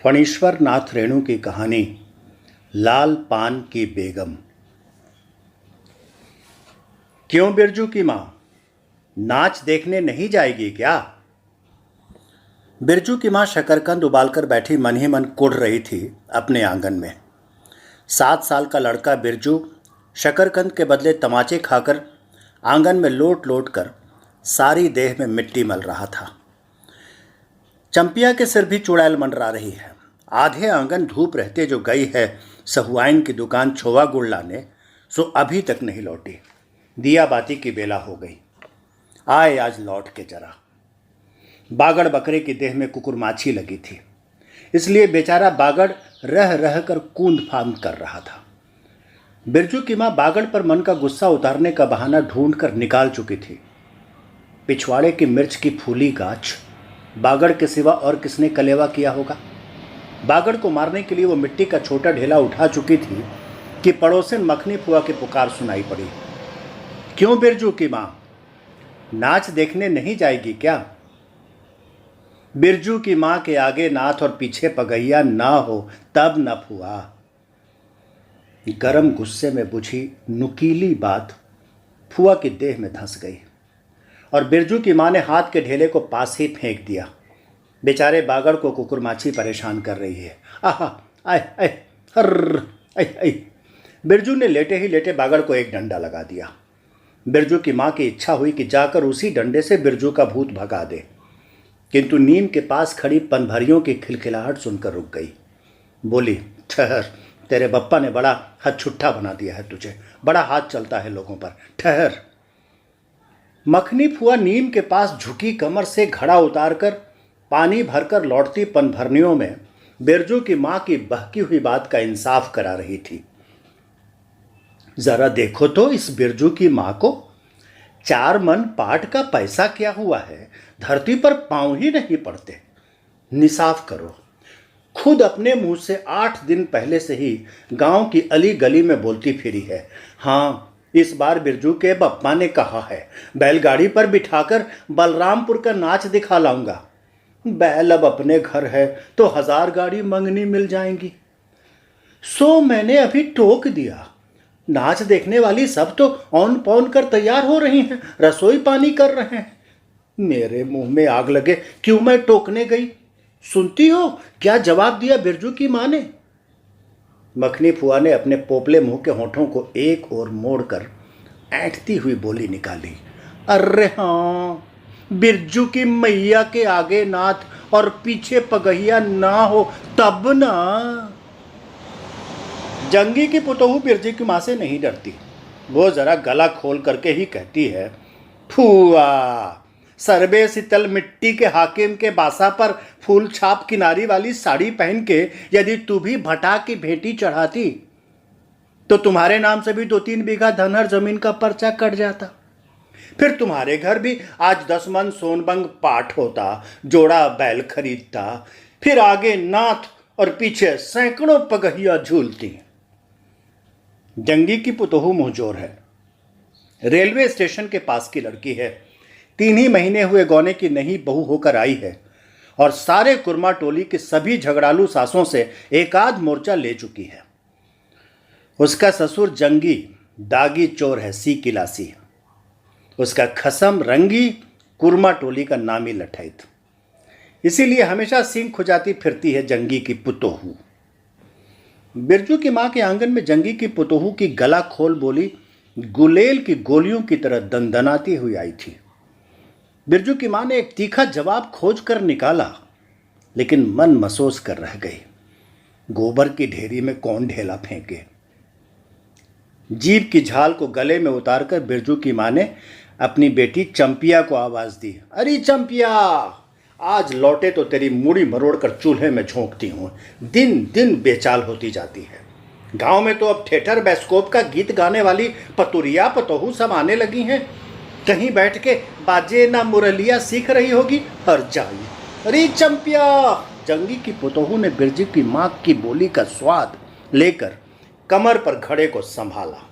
फणीश्वर नाथ रेणु की कहानी लाल पान की बेगम। क्यों बिरजू की मां नाच देखने नहीं जाएगी क्या? बिरजू की मां शकरकंद उबालकर बैठी मन ही मन कुढ़ रही थी अपने आंगन में। 7 साल का लड़का बिरजू शकरकंद के बदले तमाचे खाकर आंगन में लोट लोट कर सारी देह में मिट्टी मल रहा था। चंपिया के सिर भी चुड़ैल मंडरा रही है। आधे आंगन धूप रहते जो गई है सहुआइन की दुकान छोवा गुड़ लाने, सो अभी तक नहीं लौटी। दिया बाती की बेला हो गई। आए आज लौट के जरा। बागड़ बकरे की देह में कुकुरमाछी लगी थी, इसलिए बेचारा बागड़ रह रह कर कूंद फांद कर रहा था। बिरजू की मां बागड़ पर मन का गुस्सा उतारने का बहाना ढूंढ कर निकाल चुकी थी। पिछवाड़े की मिर्च की फूली गाछ बागड़ के सिवा और किसने कलेवा किया होगा? बागड़ को मारने के लिए वो मिट्टी का छोटा ढेला उठा चुकी थी कि पड़ोसिन मखनी फुआ की पुकार सुनाई पड़ी। क्यों बिरजू की मां नाच देखने नहीं जाएगी क्या? बिरजू की मां के आगे नाथ और पीछे पगैया ना हो तब न फुआ। गरम गुस्से में बुझी नुकीली बात फुआ की देह में धंस गई और बिरजू की मां ने हाथ के ढेले को पास ही फेंक दिया। बेचारे बागड़ को कुकुरमाछी परेशान कर रही है। आहा आय आय हर्र आय आय। बिरजू ने लेटे ही लेटे बागड़ को एक डंडा लगा दिया। बिरजू की मां की इच्छा हुई कि जाकर उसी डंडे से बिरजू का भूत भगा दे, किंतु नीम के पास खड़ी पनभरियों की खिलखिलाहट सुनकर रुक गई। बोली, ठहर, तेरे बप्पा ने बड़ा हथछुट्टा बना दिया है तुझे, बड़ा हाथ चलता है लोगों पर, ठहर। मखनी फुआ नीम के पास झुकी कमर से घड़ा उतारकर पानी भरकर लौटती पनभरनियों में बिरजू की मां की बहकी हुई बात का इंसाफ करा रही थी। जरा देखो तो इस बिरजू की मां को, 4 मन पाट का पैसा क्या हुआ है, धरती पर पांव ही नहीं पड़ते। निसाफ करो। खुद अपने मुंह से 8 दिन पहले से ही गांव की अली गली में बोलती फिरी है। हाँ, इस बार बिरजू के बप्पा ने कहा है बैलगाड़ी पर बिठाकर बलरामपुर का नाच दिखा लाऊंगा। बैल अब अपने घर है तो 1000 गाड़ी मंगनी मिल जाएंगी। सो मैंने अभी टोक दिया। नाच देखने वाली सब तो औन पौन कर तैयार हो रही हैं, रसोई पानी कर रहे हैं। मेरे मुंह में आग लगे, क्यों मैं टोकने गई? सुनती हो क्या जवाब दिया बिरजू की मां ने? मखनी फुआ ने अपने पोपले मुंह के होठों को एक ओर मोड़कर ऐंठती हुई बोली निकाली। अरे हाँ, बिरजू की मैया के आगे नाथ और पीछे पगहिया ना हो तब ना। जंगी की पुतोहू बिरजू की मां से नहीं डरती। वो जरा गला खोल करके ही कहती है, फुआ, सरबे सितल मिट्टी के हाकिम के बासा पर फूल छाप किनारी वाली साड़ी पहन के यदि तू भी भटा की भेंटी चढ़ाती तो तुम्हारे नाम से भी 2-3 बीघा धनहर जमीन का पर्चा कट जाता। फिर तुम्हारे घर भी आज 10 मन सोनबंग पाठ होता, जोड़ा बैल खरीदता, फिर आगे नाथ और पीछे सैकड़ों पगहिया झूलती। जंगी की पुतोहू मुंहजोर है, रेलवे स्टेशन के पास की लड़की है, 3 ही महीने हुए गौने की नई बहू होकर आई है और सारे कुरमा टोली के सभी झगड़ालू सासों से एकाध मोर्चा ले चुकी है। उसका ससुर जंगी दागी चोर है, सी किलासी। उसका खसम रंगी कुरमा टोली का नामी लठैत। इसीलिए हमेशा सींग खुजाती फिरती है जंगी की पुतोहू। बिरजू की मां के आंगन में जंगी की पुतोहू की गला खोल बोली गुलेल की गोलियों की तरह दंदनाती हुई आई थी। बिरजू की मां ने एक तीखा जवाब खोज कर निकाला, लेकिन मन मसोस कर रह गई। गोबर की ढेरी में कौन ढेला फेंके। जीभ की झाल को गले में उतारकर बिरजू की मां ने अपनी बेटी चंपिया को आवाज दी। अरे चंपिया, आज लौटे तो तेरी मुड़ी मरोड़ कर चूल्हे में झोंकती हूं। दिन दिन बेचाल होती जाती है। गांव में तो अब थिएटर बैस्कोप का गीत गाने वाली पतुरिया पतोहू सब आने लगी हैं। कहीं बैठ के बाजे ना मुरलिया सीख रही होगी हर जाई। अरे चंपिया। जंगी की पुतोहू ने बिरजू की मां की बोली का स्वाद लेकर कमर पर घड़े को संभाला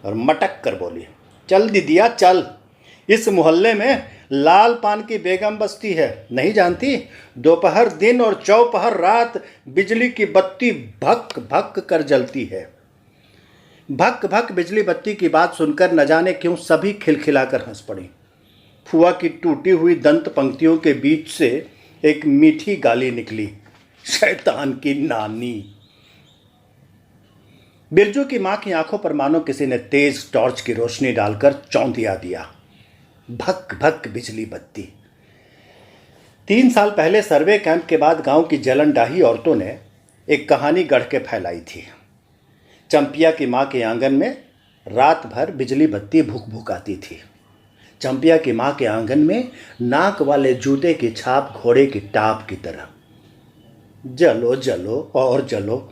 और मटक कर बोली, चल दीदिया चल, इस मोहल्ले में लाल पान की बेगम बस्ती है, नहीं जानती? दोपहर दिन और चौपहर रात बिजली की बत्ती भक भक कर जलती है। भक भक बिजली बत्ती की बात सुनकर न जाने क्यों सभी खिलखिलाकर हंस पड़ी। फुआ की टूटी हुई दंत पंक्तियों के बीच से एक मीठी गाली निकली, शैतान की नानी। बिरजू की मां की आंखों पर मानो किसी ने तेज टॉर्च की रोशनी डालकर चौंधिया दिया। भक भक बिजली बत्ती। 3 साल पहले सर्वे कैंप के बाद गांव की जलनडाही औरतों ने एक कहानी गढ़ के फैलाई थी। चंपिया की मां के आंगन में रात भर बिजली बत्ती भुक भुक आती थी। चंपिया की मां के आंगन में नाक वाले जूते की छाप घोड़े की टाप की तरह। जलो जलो और जलो।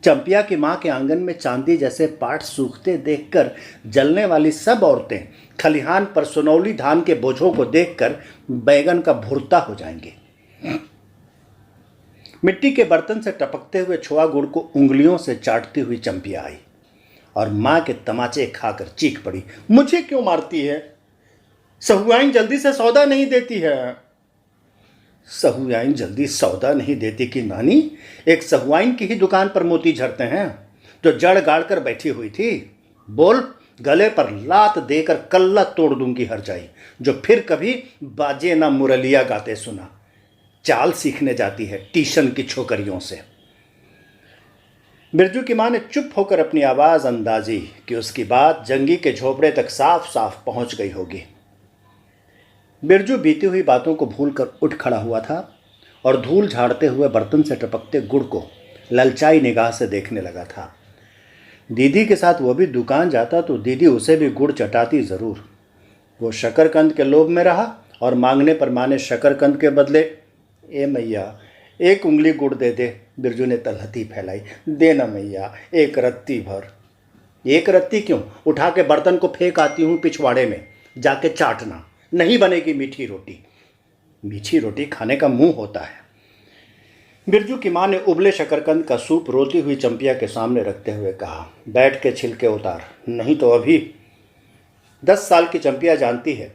चंपिया की मां के आंगन में चांदी जैसे पाठ सूखते देखकर जलने वाली सब औरतें खलिहान पर सुनौली धान के बोझों को देखकर बैगन का भुरता हो जाएंगे। मिट्टी के बर्तन से टपकते हुए छोआ गुड़ को उंगलियों से चाटती हुई चंपिया आई और मां के तमाचे खाकर चीख पड़ी, मुझे क्यों मारती है? सहुआइन जल्दी से सौदा नहीं देती है। सहुआइन जल्दी सौदा नहीं देती कि नानी, एक सहुआइन की ही दुकान पर मोती झरते हैं जो जड़ गाड़ कर बैठी हुई थी। बोल, गले पर लात देकर कल्ला तोड़ दूंगी हर जाई, जो फिर कभी बाजे ना मुरलिया गाते सुना। चाल सीखने जाती है ट्यूशन की छोकरियों से। बिरजू की मां ने चुप होकर अपनी आवाज अंदाजी कि उसकी बात जंगी के झोपड़े तक साफ साफ पहुंच गई होगी। बिरजू बीती हुई बातों को भूलकर उठ खड़ा हुआ था और धूल झाड़ते हुए बर्तन से टपकते गुड़ को ललचाई निगाह से देखने लगा था। दीदी के साथ वो भी दुकान जाता तो दीदी उसे भी गुड़ चटाती ज़रूर। वो शकरकंद के लोभ में रहा और मांगने पर माने शकरकंद के बदले, ए मैया एक उंगली गुड़ दे दे। बिरजू ने तलहती फैलाई, देना मैया एक रत्ती भर। एक रत्ती क्यों, उठा के बर्तन को फेंक आती हूँ पिछवाड़े में, जाके चाटना, नहीं बनेगी मीठी रोटी। मीठी रोटी खाने का मुंह होता है। बिरजू की मां ने उबले शकरकंद का सूप रोती हुई चंपिया के सामने रखते हुए कहा, बैठ के छिलके उतार, नहीं तो अभी। 10 साल की चंपिया जानती है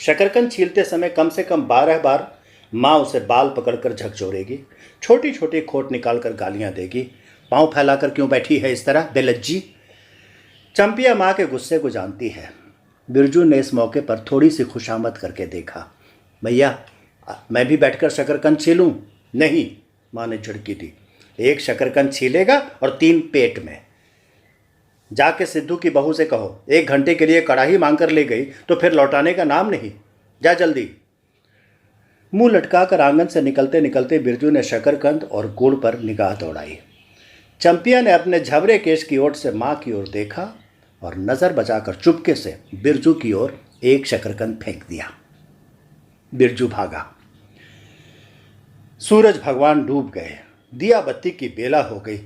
शकरकंद छीलते समय कम से कम 12 बार माँ उसे बाल पकड़कर झकझोरेगी, छोटी छोटी खोट निकालकर गालियां देगी। पांव फैलाकर क्यों बैठी है इस तरह बेलज्जी? चंपिया माँ के गुस्से को जानती है। बिरजू ने इस मौके पर थोड़ी सी खुशामद करके देखा, भैया मैं भी बैठकर शकरकंद छीलूं? नहीं, माँ ने झिड़की दी, एक शकरकंद छीलेगा और 3 पेट में। जाके सिद्धू की बहू से कहो 1 घंटे के लिए कड़ाही मांग कर ले गई तो फिर लौटाने का नाम नहीं, जा जल्दी। मुंह लटकाकर आंगन से निकलते निकलते बिरजू ने शकरकंद और गुड़ पर निगाह दौड़ाई। चंपिया ने अपने झबरे केश की ओर से माँ की ओर देखा और नज़र बचाकर चुपके से बिरजू की ओर एक शकरकंद फेंक दिया। बिरजू भागा। सूरज भगवान डूब गए, दिया बत्ती की बेला हो गई।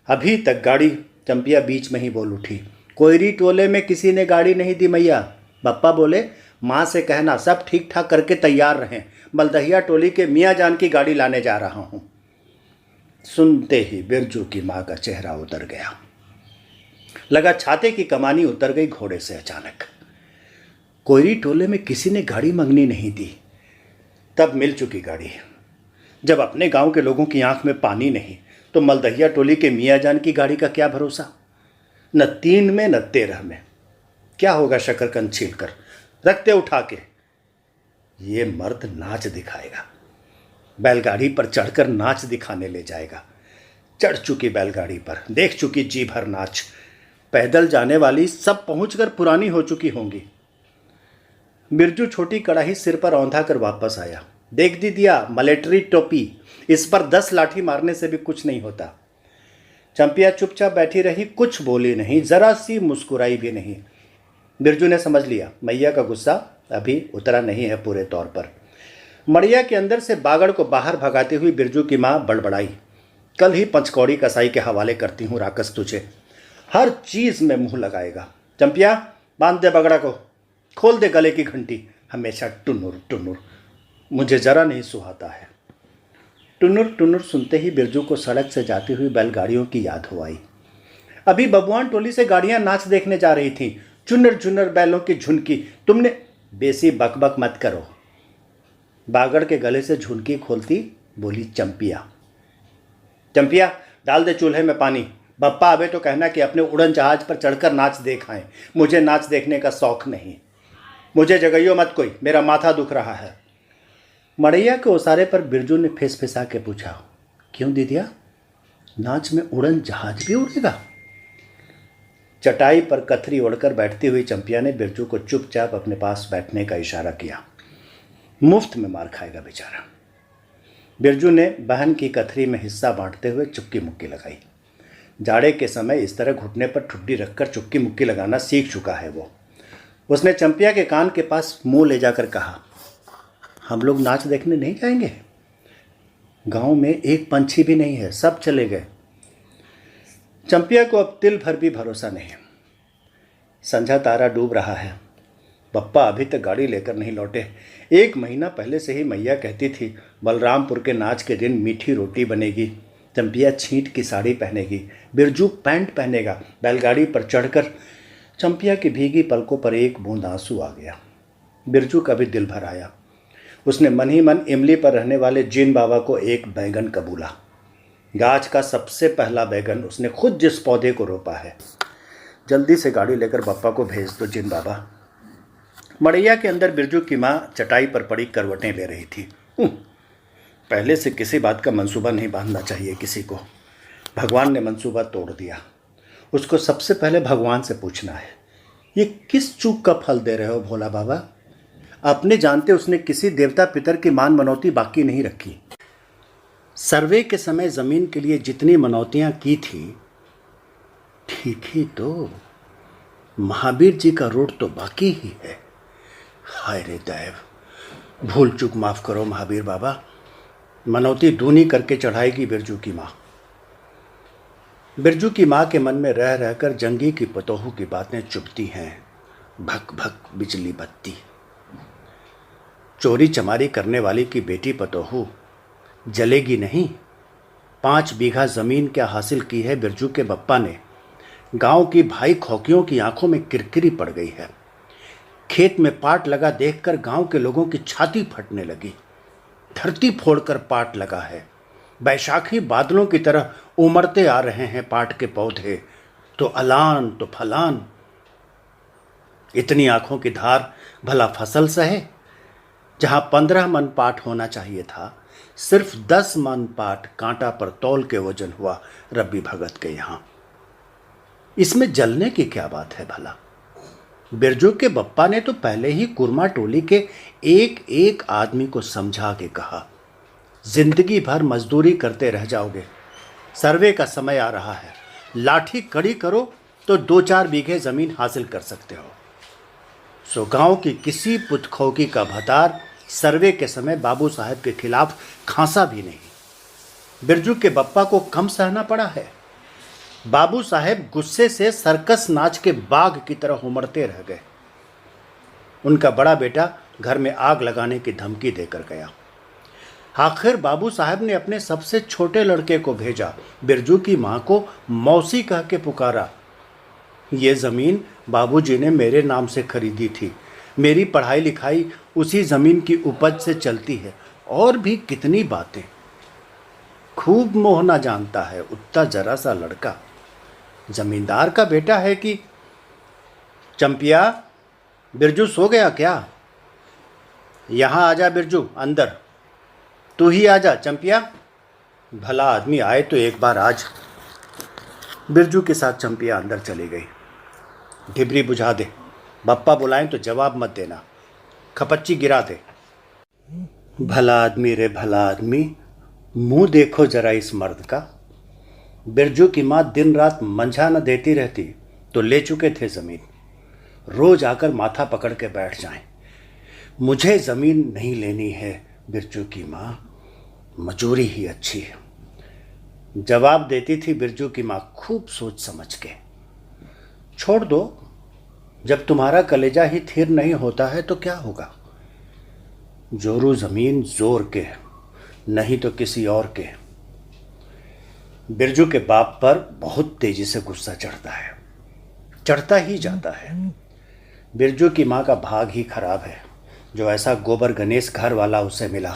अभी तक गाड़ी, चंपिया बीच में ही बोल उठी, कोयरी टोले में किसी ने गाड़ी नहीं दी मैया। पप्पा बोले माँ से कहना सब ठीक ठाक करके तैयार रहें, बलदहिया टोली के मियाँ जान की गाड़ी लाने जा रहा हूँ। सुनते ही बिरजू की माँ का चेहरा उतर गया, लगा छाते की कमानी उतर गई घोड़े से अचानक। कोयरी टोले में किसी ने गाड़ी मंगनी नहीं दी, तब मिल चुकी गाड़ी। जब अपने गांव के लोगों की आंख में पानी नहीं तो मलदहिया टोली के मियाँ जान की गाड़ी का क्या भरोसा? न 3 में न 13 में। क्या होगा शकरकंद छील कर, रखते उठा के। ये मर्द नाच दिखाएगा, बैलगाड़ी पर चढ़कर नाच दिखाने ले जाएगा। चढ़ चुकी बैलगाड़ी पर, देख चुकी जी भर नाच। पैदल जाने वाली सब पहुंचकर पुरानी हो चुकी होंगी। बिरजू छोटी कड़ाही सिर पर औंधा कर वापस आया। देख दीदिया, मलेटरी टोपी, इस पर 10 लाठी मारने से भी कुछ नहीं होता। चंपिया चुपचाप बैठी रही, कुछ बोली नहीं, जरा सी मुस्कुराई भी नहीं। बिरजू ने समझ लिया मैया का गुस्सा अभी उतरा नहीं है पूरे तौर पर। मड़िया के अंदर से बागड़ को बाहर भगाती हुई बिरजू की माँ बड़बड़ाई, कल ही पंचकौड़ी कसाई के हवाले करती हूँ राकस तुझे, हर चीज़ में मुंह लगाएगा। चंपिया बांध दे बगड़ा को, खोल दे गले की घंटी, हमेशा टुनुर टुनुर, मुझे जरा नहीं सुहाता है। टुनुर टुनुर सुनते ही बिरजू को सड़क से जाती हुई बैलगाड़ियों की याद हो आई। अभी बबुआन टोली से गाड़ियां नाच देखने जा रही थीं, चुनर चुनर बैलों की झुनकी। तुमने बेसी बकबक मत करो। बागड़ के गले से झुनकी खोलती बोली चंपिया। चंपिया, डाल दे चूल्हे में पानी। बप्पा आवे तो कहना कि अपने उड़न जहाज पर चढ़कर नाच देख आए। मुझे नाच देखने का शौक नहीं। मुझे जगाइयो मत कोई, मेरा माथा दुख रहा है। मड़ैया के ओसारे पर बिरजू ने फिसफिसा के पूछा, क्यों दीदिया, नाच में उड़न जहाज भी उड़ेगा? चटाई पर कथरी ओढ़कर बैठती हुई चंपिया ने बिरजू को चुपचाप अपने पास बैठने का इशारा किया। मुफ्त में मार खाएगा बेचारा। बिरजू ने बहन की कथरी में हिस्सा बांटते हुए चुक्की मुक्की लगाई। जाड़े के समय इस तरह घुटने पर ठुड्डी रखकर चुक्की मुक्की लगाना सीख चुका है वो। उसने चंपिया के कान के पास मुंह ले जाकर कहा, हम लोग नाच देखने नहीं जाएंगे? गांव में एक पंछी भी नहीं है, सब चले गए। चंपिया को अब तिल भर भी भरोसा नहीं। संझा तारा डूब रहा है। बप्पा अभी तक गाड़ी लेकर नहीं लौटे। 1 महीना पहले से ही मैया कहती थी बलरामपुर के नाच के दिन मीठी रोटी बनेगी, चंपिया छींट की साड़ी पहनेगी, बिरजू पैंट पहनेगा। बैलगाड़ी पर चढ़कर चंपिया की भीगी पलकों पर एक बूंद आंसू आ गया। बिरजू का भी दिल भर आया। उसने मन ही मन इमली पर रहने वाले जीन बाबा को एक बैगन कबूला। गाछ का सबसे पहला बैगन उसने खुद जिस पौधे को रोपा है। जल्दी से गाड़ी लेकर बप्पा को भेज दो जीन बाबा। मड़ैया के अंदर बिरजू की माँ चटाई पर पड़ी करवटें ले रही थी। पहले से किसी बात का मंसूबा नहीं बांधना चाहिए किसी को। भगवान ने मंसूबा तोड़ दिया। उसको सबसे पहले भगवान से पूछना है, ये किस चूक का फल दे रहे हो भोला बाबा? अपने जानते उसने किसी देवता पितर की मान मनौती बाकी नहीं रखी। सर्वे के समय जमीन के लिए जितनी मनौतियां की थी, ठीक ही तो महावीर जी का रोड तो बाकी ही है। हाय रे दैव, भूल चूक माफ करो महावीर बाबा। मनौती दूनी करके चढ़ाएगी बिरजू की माँ। बिरजू की माँ के मन में रह रहकर जंगी की पतोहू की बातें चुभती हैं। भक भक बिजली बत्ती। चोरी चमारी करने वाली की बेटी पतोहू जलेगी नहीं। 5 बीघा जमीन क्या हासिल की है बिरजू के बप्पा ने। गांव की भाई खौकियों की आंखों में किरकिरी पड़ गई है। खेत में पाट लगा देखकर गांव के लोगों की छाती फटने लगी। धरती फोड़कर पाट लगा है। बैशाखी बादलों की तरह उमड़ते आ रहे हैं पाट के पौधे, तो अलान तो फलान। इतनी आंखों की धार भला फसल सहे? जहां 15 मन पाट होना चाहिए था, सिर्फ 10 मन पाट कांटा पर तौल के वजन हुआ रब्बी भगत के यहां। इसमें जलने की क्या बात है भला? बिरजू के बप्पा ने तो पहले ही कुरमा टोली के एक एक आदमी को समझा के कहा, जिंदगी भर मजदूरी करते रह जाओगे। सर्वे का समय आ रहा है। लाठी कड़ी करो तो 2-4 बीघे जमीन हासिल कर सकते हो। सो गांव की किसी पुतखौकी का भतार सर्वे के समय बाबू साहब के खिलाफ खांसा भी नहीं। बिरजू के बप्पा को कम सहना पड़ा है। बाबू साहब गुस्से से सर्कस नाच के बाघ की तरह उमड़ते रह गए। उनका बड़ा बेटा घर में आग लगाने की धमकी देकर गया। आखिर बाबू साहब ने अपने सबसे छोटे लड़के को भेजा। बिरजू की मां को मौसी कह के पुकारा। ये ज़मीन बाबूजी ने मेरे नाम से खरीदी थी। मेरी पढ़ाई लिखाई उसी ज़मीन की उपज से चलती है। और भी कितनी बातें। खूब मोहना जानता है उतना जरा सा लड़का। जमींदार का बेटा है कि। चंपिया, बिरजू सो गया क्या? यहाँ आजा बिरजू, अंदर। तू ही आजा चंपिया। भला आदमी आए तो एक बार आज। बिरजू के साथ चंपिया अंदर चली गई। ढिबरी बुझा दे। बप्पा बुलाएं तो जवाब मत देना। खपच्ची गिरा दे। भला आदमी रे भला आदमी, मुंह देखो जरा इस मर्द का। बिरजू की माँ दिन रात मंझा न देती रहती तो ले चुके थे ज़मीन। रोज आकर माथा पकड़ के बैठ जाएं। मुझे ज़मीन नहीं लेनी है बिरजू की माँ, मजूरी ही अच्छी है। जवाब देती थी बिरजू की माँ खूब सोच समझ के। छोड़ दो, जब तुम्हारा कलेजा ही थिर नहीं होता है तो क्या होगा। जोरू ज़मीन जोर के, नहीं तो किसी और के। बिरजू के बाप पर बहुत तेजी से गुस्सा चढ़ता है, चढ़ता ही जाता है। बिरजू की माँ का भाग ही खराब है जो ऐसा गोबर गणेश घर वाला उसे मिला।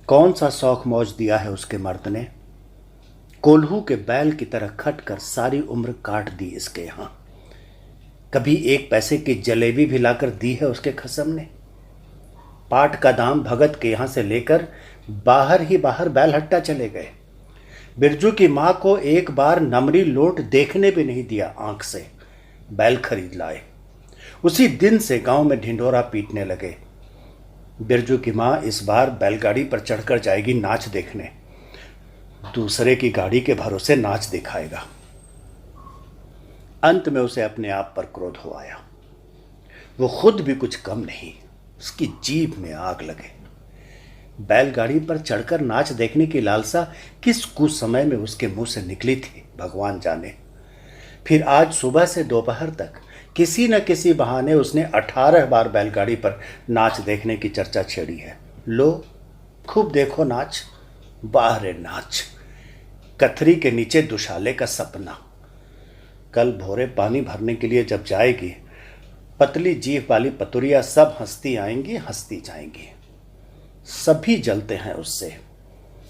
कौन सा शौक मौज दिया है उसके मर्द ने। कोल्हू के बैल की तरह खट कर सारी उम्र काट दी इसके यहाँ। कभी एक पैसे की जलेबी भी लाकर दी है उसके खसम ने। पाट का दाम भगत के यहाँ से लेकर बाहर ही बाहर बैलहट्टा चले गए। बिरजू की माँ को एक बार नमरी लोट देखने भी नहीं दिया आंख से। बैल खरीद लाए। उसी दिन से गांव में ढिंढोरा पीटने लगे। बिरजू की माँ इस बार बैलगाड़ी पर चढ़कर जाएगी नाच देखने। दूसरे की गाड़ी के भरोसे नाच दिखाएगा। अंत में उसे अपने आप पर क्रोध हो आया। वो खुद भी कुछ कम नहीं, उसकी जीभ में आग लगे। बैलगाड़ी पर चढ़कर नाच देखने की लालसा किस कुछ समय में उसके मुंह से निकली थी भगवान जाने। फिर आज सुबह से दोपहर तक किसी न किसी बहाने उसने 18 बार बैलगाड़ी पर नाच देखने की चर्चा छेड़ी है। लो खूब देखो नाच, बाहरे नाच, कथरी के नीचे दुशाले का सपना। कल भोरे पानी भरने के लिए जब जाएगी, पतली जीभ वाली पतुरिया सब हंसती आएंगी हंसती जाएंगी। सभी जलते हैं उससे।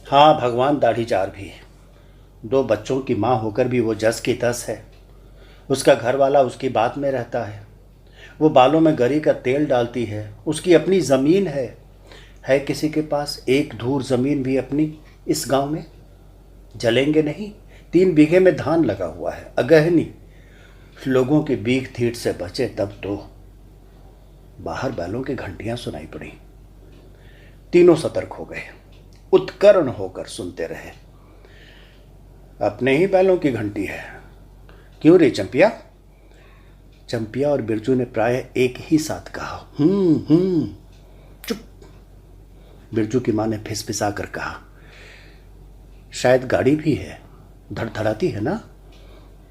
हाँ, भगवान दाढ़ीचार भी। 2 बच्चों की माँ होकर भी वो जस की तस है। उसका घर वाला उसकी बात में रहता है। वो बालों में गरी का तेल डालती है। उसकी अपनी ज़मीन है किसी के पास एक धूर ज़मीन भी अपनी इस गांव में? जलेंगे नहीं। 3 बीघे में धान लगा हुआ है, अगहनी। लोगों की बीख थीट से बचे तब तो। बाहर बैलों की घंटियां सुनाई पड़ी। तीनों सतर्क हो गए, उत्कर्ण होकर सुनते रहे। अपने ही बैलों की घंटी है। क्यों रे चंपिया? चंपिया और बिरजू ने प्राय एक ही साथ कहा, चुप। बिरजू की मां ने फिसफिसा कर कहा, शायद गाड़ी भी है, धड़धड़ाती है ना?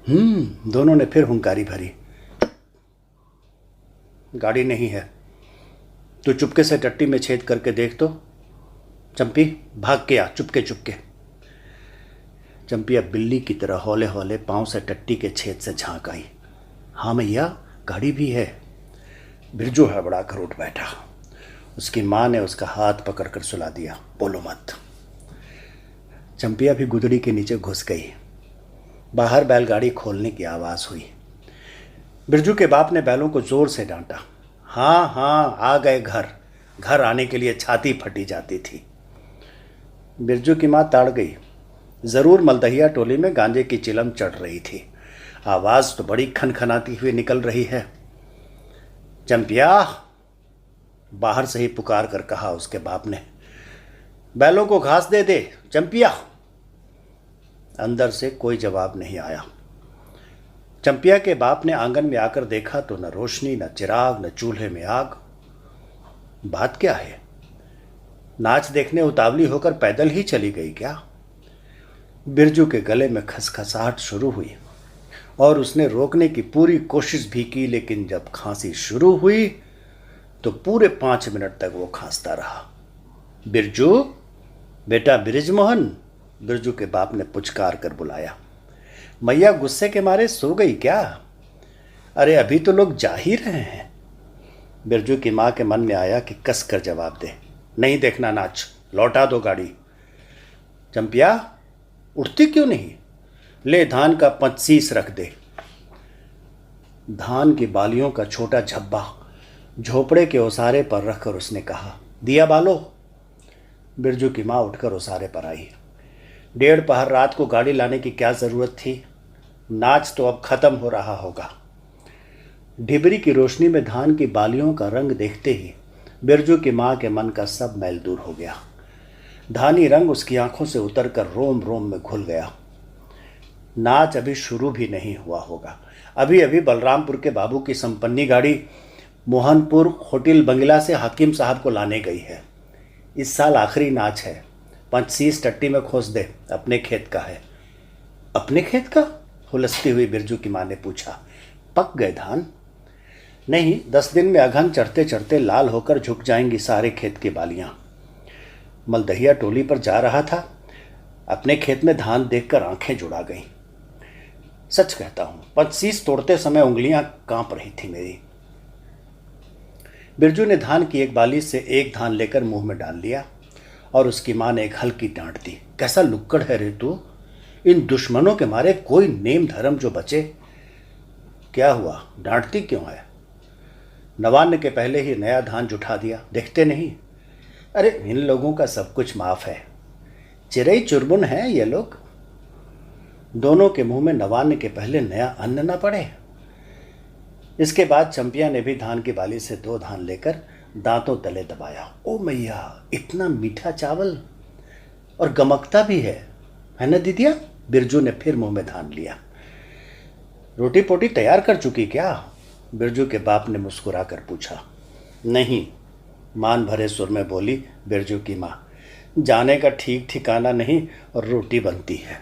दोनों ने फिर हुंकारी भरी। गाड़ी नहीं है। तू चुपके से टट्टी में छेद करके देख तो। चंपी भाग के आ, चुपके चुपके। चंपिया बिल्ली की तरह हौले हौले पांव से टट्टी के छेद से झांक आई। हाँ मैया, गाड़ी भी है। बिरजू हड़बड़ा कर उठ बैठा। उसकी माँ ने उसका हाथ पकड़कर सुला दिया। बोलो मत। चंपिया भी गुदड़ी के नीचे घुस गई। बाहर बैलगाड़ी खोलने की आवाज़ हुई। बिरजू के बाप ने बैलों को जोर से डांटा। हाँ, आ गए घर। घर आने के लिए छाती फटी जाती थी। बिरजू की माँ ताड़ गई। ज़रूर मलदहिया टोली में गांजे की चिलम चढ़ रही थी। आवाज़ तो बड़ी खनखनाती हुई निकल रही है। चंपिया, बाहर से ही पुकार कर कहा उसके बाप ने। बैलों को घास दे दे चंपिया। अंदर से कोई जवाब नहीं आया। चंपिया के बाप ने आंगन में आकर देखा तो न रोशनी, न चिराग, न चूल्हे में आग। बात क्या है? नाच देखने उतावली होकर पैदल ही चली गई क्या? बिरजू के गले में खसखसाहट शुरू हुई और उसने रोकने की पूरी कोशिश भी की, लेकिन जब खांसी शुरू हुई तो पूरे 5 मिनट तक वो खांसता रहा। बिरजू, बेटा बिरजमोहन, बिरजू के बाप ने पुचकार कर बुलाया। मैया गुस्से के मारे सो गई क्या? अरे अभी तो लोग जा ही रहे हैं। बिरजू की माँ के मन में आया कि कस कर जवाब दे। नहीं देखना नाच, लौटा दो गाड़ी। चंपिया, उठती क्यों नहीं? ले धान का 25 रख दे। धान की बालियों का छोटा झब्बा झोपड़े के ओसारे पर रखकर उसने कहा, दिया बालो। बिरजू की माँ उठकर ओसारे पर आई। 1:30 पहर रात को गाड़ी लाने की क्या ज़रूरत थी? नाच तो अब ख़त्म हो रहा होगा। ढिबरी की रोशनी में धान की बालियों का रंग देखते ही बिरजू की माँ के मन का सब मैल दूर हो गया। धानी रंग उसकी आंखों से उतरकर रोम रोम में घुल गया। नाच अभी शुरू भी नहीं हुआ होगा। अभी अभी बलरामपुर के बाबू की संपन्नी गाड़ी मोहनपुर होटल बंगला से हाकिम साहब को लाने गई है। इस साल आखिरी नाच है। 25 टट्टी में खोस दे, अपने खेत का है। अपने खेत का? हुलसती हुई बिरजू की माँ ने पूछा। पक गए धान? नहीं, 10 दिन में अघन चढ़ते चढ़ते लाल होकर झुक जाएंगी सारे खेत की बालियां। मलदहिया टोली पर जा रहा था, अपने खेत में धान देखकर आंखें जुड़ा गईं। सच कहता हूँ, 25 तोड़ते समय उंगलियां कांप रही थी मेरी। बिरजू ने धान की एक बाली से एक धान लेकर मुंह में डाल लिया और उसकी माँ ने एक हल्की डांट दी। कैसा लुक्कड़ है रे तू, इन दुश्मनों के मारे कोई नेम धर्म जो बचे। क्या हुआ, डांटती क्यों है? नवान्न के पहले ही नया धान जुटा दिया, देखते नहीं? अरे इन लोगों का सब कुछ माफ है, चिरई चुरमुन है ये लोग। दोनों के मुंह में नवान्न के पहले नया अन्न न पड़े। इसके बाद चंपिया ने भी धान की बाली से 2 धान लेकर दांतों तले दबाया। ओ मैया, इतना मीठा चावल और गमकता भी है ना दीदिया? बिरजू ने फिर मुंह में धान लिया। रोटी पोटी तैयार कर चुकी क्या? बिरजू के बाप ने मुस्कुरा कर पूछा। नहीं, मान भरे सुर में बोली बिरजू की माँ। जाने का ठीक ठिकाना नहीं और रोटी बनती है।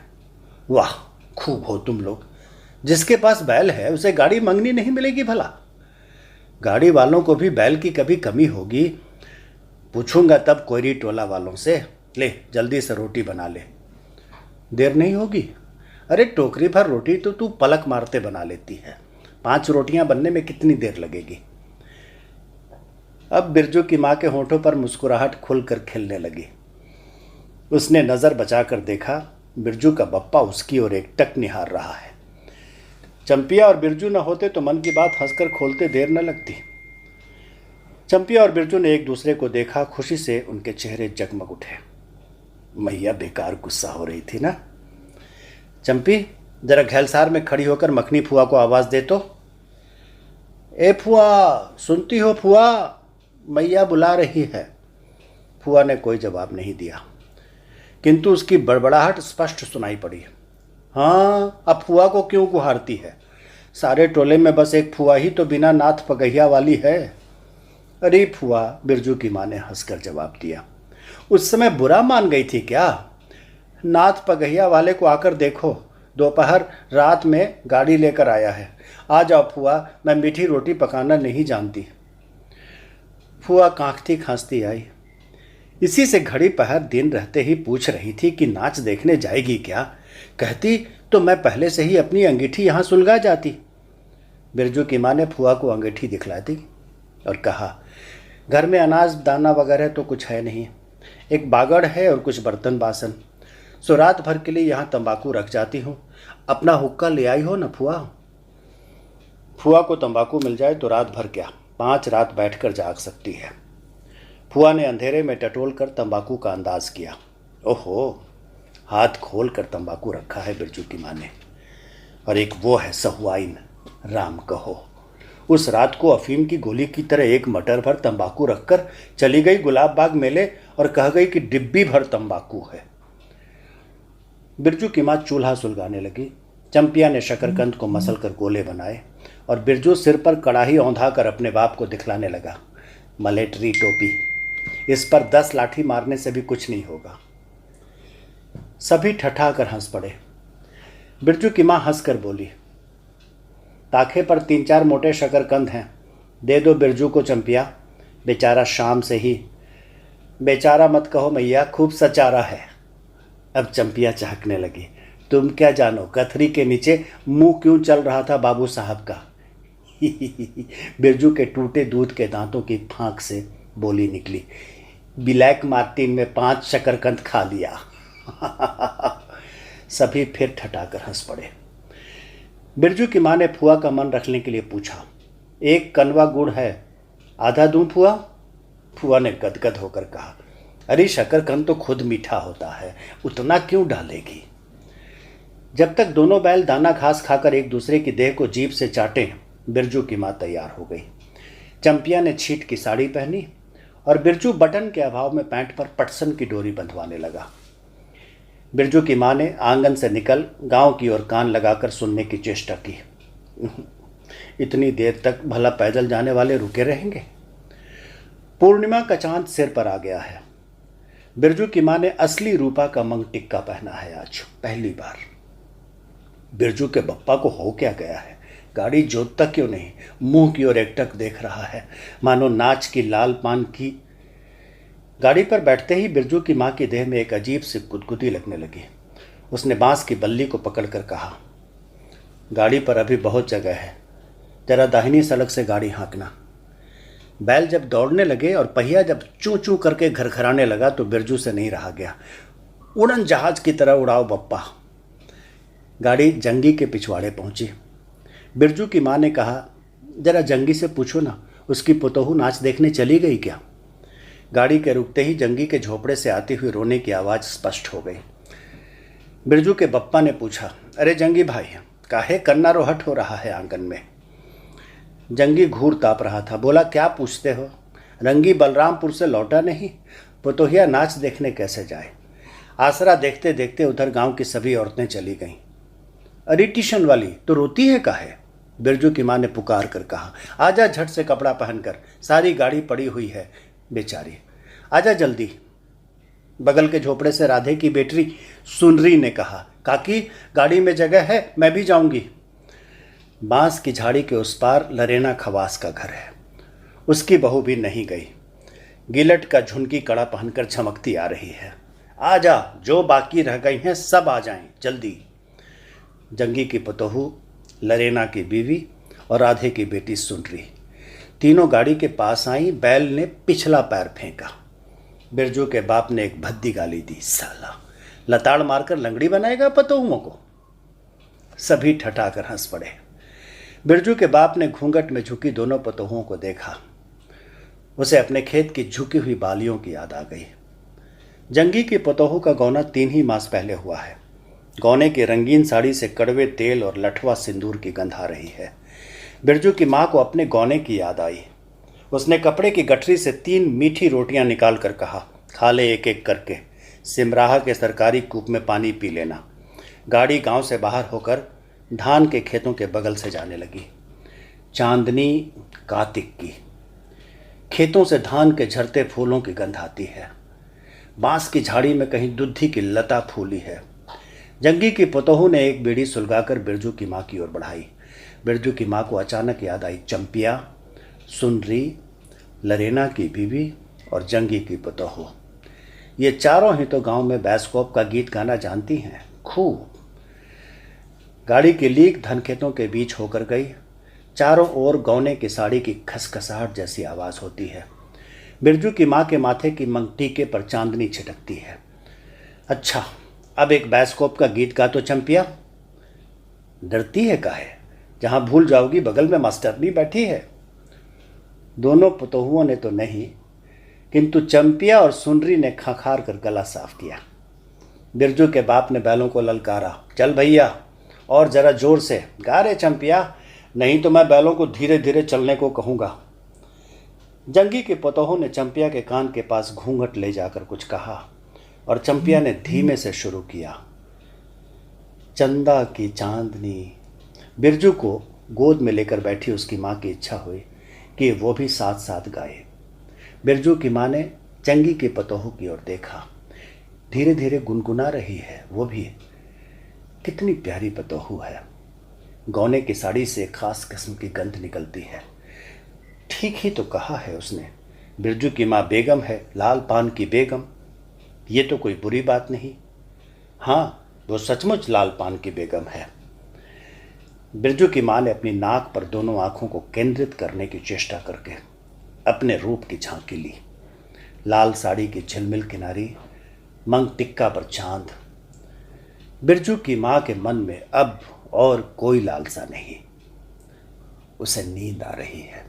वाह, खूब हो तुम लोग। जिसके पास बैल है उसे गाड़ी मंगनी नहीं मिलेगी भला? गाड़ी वालों को भी बैल की कभी कमी होगी। पूछूंगा तब कोयरी टोला वालों से। ले जल्दी से रोटी बना ले, देर नहीं होगी। अरे टोकरी भर रोटी तो तू पलक मारते बना लेती है, 5 रोटियां बनने में कितनी देर लगेगी? अब बिरजू की माँ के होंठों पर मुस्कुराहट खुलकर खिलने लगी। उसने नज़र बचाकर देखा, बिरजू का बप्पा उसकी ओर एकटक निहार रहा है। चंपिया और बिरजू न होते तो मन की बात हंसकर खोलते देर न लगती। चंपिया और बिरजू ने एक दूसरे को देखा, खुशी से उनके चेहरे जगमग उठे। मैया बेकार गुस्सा हो रही थी ना। चंपी, जरा घैलसार में खड़ी होकर मखनी फुआ को आवाज़ दे तो। ए फुआ, सुनती हो फुआ, मैया बुला रही है। फुआ ने कोई जवाब नहीं दिया, किंतु उसकी बड़बड़ाहट स्पष्ट सुनाई पड़ी। हाँ, अब फुआ को क्यों गुहारती है? सारे टोले में बस एक फुआ ही तो बिना नाथ पगहिया वाली है। अरे फुआ, बिरजू की माँ ने हंसकर जवाब दिया। उस समय बुरा मान गई थी क्या? नाथ पगहिया वाले को आकर देखो, दोपहर रात में गाड़ी लेकर आया है। आ जाओ फुआ, मैं मीठी रोटी पकाना नहीं जानती। फुआ कांखती खांसती आई। इसी से घड़ी पहर दिन रहते ही पूछ रही थी कि नाच देखने जाएगी क्या। कहती तो मैं पहले से ही अपनी अंगीठी यहाँ सुलगा जाती। बिरजू की माँ ने फुआ को अंगीठी दिखला दी और कहा, घर में अनाज दाना वगैरह तो कुछ है नहीं, एक बागड़ है और कुछ बर्तन बासन, सो रात भर के लिए यहाँ तंबाकू रख जाती हूँ। अपना हुक्का ले आई हो न फुआ? फुआ को तंबाकू मिल जाए तो रात भर क्या, 5 रात बैठकर जाग सकती है। फुआ ने अंधेरे में टटोल कर तंबाकू का अंदाज किया। ओहो, हाथ खोल कर तंबाकू रखा है बिरजू की माँ ने, और एक वो है सहुआइन, राम कहो। उस रात को अफीम की गोली की तरह एक मटर भर तंबाकू रखकर चली गई गुलाब बाग मेले और कह गई कि डिब्बी भर तंबाकू है। बिरजू की माँ चूल्हा सुलगाने लगी। चंपिया ने शकरकंद को मसल कर गोले बनाए और बिरजू सिर पर कड़ाही औंधा कर अपने बाप को दिखलाने लगा। मलेटरी टोपी, इस पर 10 लाठी मारने से भी कुछ नहीं होगा। सभी ठठा कर हंस पड़े। बिरजू की माँ हंसकर बोली, ताखे पर 3-4 मोटे शकरकंद हैं, दे दो बिरजू को चंपिया, बेचारा शाम से ही। बेचारा मत कहो मैया, खूब सचारा है। अब चंपिया चहकने लगी। तुम क्या जानो कथरी के नीचे मुंह क्यों चल रहा था बाबू साहब का। बिरजू के टूटे दूध के दांतों की फांक से बोली निकली, ब्लैक मार्टिन में 5 शकरकंद खा लिया। सभी फिर ठठाकर हंस पड़े। बिरजू की माँ ने फुआ का मन रखने के लिए पूछा, 1 कनवा गुड़ है, आधा दूं फुआ? फुआ ने गदगद होकर कहा, अरे शकरकंद तो खुद मीठा होता है, उतना क्यों डालेगी? जब तक दोनों बैल दाना घास खाकर एक दूसरे की देह को जीभ से चाटें, बिरजू की माँ तैयार हो गई। चंपिया ने छीट की साड़ी पहनी और बिरजू बटन के अभाव में पैंट पर पटसन की डोरी बंधवाने लगा। बिरजू की माँ ने आंगन से निकल गांव की ओर कान लगाकर सुनने की चेष्टा की। इतनी देर तक भला पैदल जाने वाले रुके रहेंगे? पूर्णिमा का चांद सिर पर आ गया है। बिरजू की माँ ने असली रूपा का मंग टिक्का पहना है आज पहली बार। बिरजू के बप्पा को हो क्या गया है? गाड़ी जोतता क्यों नहीं? मुंह की ओर एकटक देख रहा है, मानो नाच की लाल पान की। गाड़ी पर बैठते ही बिरजू की माँ की देह में एक अजीब सी गुदगुदी लगने लगी। उसने बांस की बल्ली को पकड़कर कहा, गाड़ी पर अभी बहुत जगह है, जरा दाहिनी सड़क से गाड़ी हाँकना। बैल जब दौड़ने लगे और पहिया जब चूं चूं करके घरघराने लगा तो बिरजू से नहीं रहा गया। उड़न जहाज की तरह उड़ाओ बप्पा। गाड़ी जंगी के पिछवाड़े पहुंची। बिरजू की माँ ने कहा, जरा जंगी से पूछो ना, उसकी पुतोहू नाच देखने चली गई क्या? गाड़ी के रुकते ही जंगी के झोपड़े से आती हुई रोने की आवाज़ स्पष्ट हो गई। बिरजू के बप्पा ने पूछा, अरे जंगी भाई, काहे कन्ना रोहट हो रहा है आंगन में? जंगी घूर ताप रहा था। बोला, क्या पूछते हो? रंगी बलरामपुर से लौटा नहीं, पुतोहिया नाच देखने कैसे जाए? आसरा देखते देखते उधर गांव की सभी औरतें चली गईं। अरे टिशन वाली, तो रोती है काहे? बिरजू की माँ ने पुकार कर कहा, आजा झट से कपड़ा पहनकर, सारी गाड़ी पड़ी हुई है बेचारी, आजा जल्दी। बगल के झोपड़े से राधे की बेटी सुनरी ने कहा, काकी गाड़ी में जगह है, मैं भी जाऊंगी। बांस की झाड़ी के उस पार लरेना खवास का घर है। उसकी बहू भी नहीं गई। गिलट का झुनकी कड़ा पहनकर चमकती आ रही है। आजा, जो बाकी रह गई हैं सब आ जाएं जल्दी। जंगी की पुतोहू, लरेना की बीवी और राधे की बेटी सुनरी तीनों गाड़ी के पास आई। बैल ने पिछला पैर फेंका। बिरजू के बाप ने एक भद्दी गाली दी, साला लताड़ मारकर लंगड़ी बनाएगा पतोहुओं को। सभी ठठाकर हंस पड़े। बिरजू के बाप ने घूंघट में झुकी दोनों पतोहुओं को देखा। उसे अपने खेत की झुकी हुई बालियों की याद आ गई। जंगी की पतोहू का गौना 3 ही मास पहले हुआ है। गौने की रंगीन साड़ी से कड़वे तेल और लठवा सिंदूर की गंध आ रही है। बिरजू की माँ को अपने गौने की याद आई। उसने कपड़े की गठरी से 3 मीठी रोटियां निकाल कर कहा, खा ले एक एक करके, सिमराहा के सरकारी कूप में पानी पी लेना। गाड़ी गांव से बाहर होकर धान के खेतों के बगल से जाने लगी। चांदनी कार्तिक की। खेतों से धान के झरते फूलों की गंध आती है। बांस की झाड़ी में कहीं दुद्धि की लता फूली है। जंगी की पुतोहू ने एक बीड़ी सुलगाकर बिरजू की माँ की ओर बढ़ाई। बिरजू की माँ को अचानक याद आई चंपिया, सुनरी, लरेना की बीवी और जंगी की पुतोहू। ये चारों ही तो गांव में बैस्कोप का गीत गाना जानती हैं खूब। गाड़ी की लीक धनखेतों के बीच होकर गई। चारों ओर गौने की साड़ी की खसखसाहट जैसी आवाज़ होती है। बिरजू की माँ के माथे की मंगटीके पर चांदनी छिटकती है। अच्छा, अब एक बैस्कोप का गीत गा तो चंपिया। डरती है काहे? जहाँ भूल जाओगी बगल में मास्टरनी बैठी है। दोनों पुतोहुओं ने तो नहीं, किंतु चंपिया और सुनरी ने खखार कर गला साफ किया। बिरजू के बाप ने बैलों को ललकारा, चल भैया और जरा जोर से गा रे चंपिया, नहीं तो मैं बैलों को धीरे धीरे चलने को कहूँगा। जंगी के पुतोहू ने चंपिया के कान के पास घूंघट ले जाकर कुछ कहा और चंपिया ने धीमे से शुरू किया, चंदा की चांदनी। बिरजू को गोद में लेकर बैठी उसकी माँ की इच्छा हुई कि वो भी साथ साथ गाए। बिरजू की माँ ने जंगी के पुतोहू की ओर देखा। धीरे धीरे गुनगुना रही है वो भी। कितनी प्यारी पतोहू है। गौने की साड़ी से खास किस्म की गंध निकलती है। ठीक ही तो कहा है उसने, बिरजू की माँ बेगम है, लाल पान की बेगम। ये तो कोई बुरी बात नहीं। हाँ, वो सचमुच लाल पान की बेगम है। बिरजू की माँ ने अपनी नाक पर दोनों आंखों को केंद्रित करने की चेष्टा करके अपने रूप की झांकी ली। लाल साड़ी की झिलमिल किनारी, मंग टिक्का पर चांद। बिरजू की माँ के मन में अब और कोई लालसा नहीं। उसे नींद आ रही है।